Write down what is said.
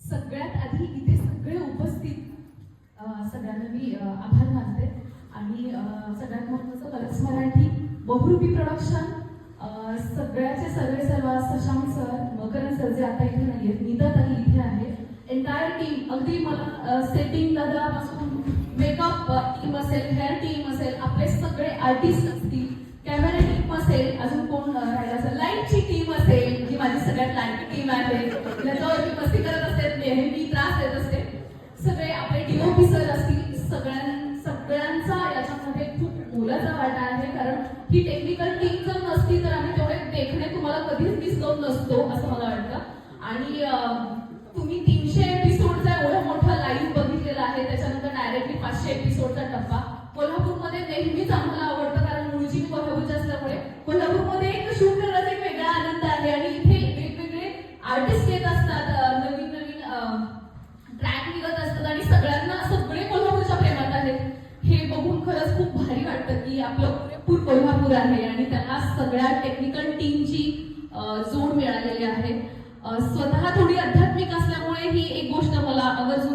सगळ्यात आधी इथे सगळे उपस्थित सगळ्यांना मी आभार मानते आणि सगळ्यात महत्त्वाचं कलर्स मराठी, बहुरूपी प्रोडक्शन, सगळ्याचे सर्व शशांक सर, मकरन सर जे आता इथे नाही आहेत, नीता ताई इथे आहे, एंटायर टीम, अगदी मला सेटिंग दादापासून मेकअप टीम असेल, हेअर टीम असेल, आपले सगळे आर्टिस्ट असतील, कॅमेरा टीम असेल, अजून कोण राहिला असेल, लाईटची टीम असेल, जी माझी सगळ्यात लाईट टीम आहे, ज्याच्यावर मी मस्ती करत असते, नेहमी त्रास देत असते, सगळे आपले डीओपी सर असतील, सगळ्यांचा याच्यामध्ये खूप मोलाचा वाटा आहे. कारण ही टेक्निकल टीम जर नसती तर आम्ही तेवढे देखणे तुम्हाला कधीच दिसलो नसतो असं मला वाटतं. आणि तुम्ही 300 एपिसोडचा एवढा मोठा लाईव्ह बघितलेला आहे, त्याच्यानंतर डायरेक्टली 500 एपिसोडचा टप्पा. कोल्हापूरमध्ये नेहमीच आम्हाला आवडतं, कारण मूळची कोल्हापूरची असल्यामुळे कोल्हापूरमध्ये एक शूट करण्याचा एक वेगळा आनंद आहे आणि इथे वेगवेगळे आर्टिस्ट येत असतात, नवीन ट्रॅक निघत असतात आणि सगळे कोल्हापूरच्या प्रेमात आहेत. हे बघून खरंच खूप भारी वाटतं की आपलं पुरेपूर कोल्हापूर आहे आणि त्याला सगळ्या टेक्निकल टीमची जोड मिळालेली आहे. स्वतः थोडी आध्यात्मिक असल्यामुळे ही एक गोष्ट मला आवर्जून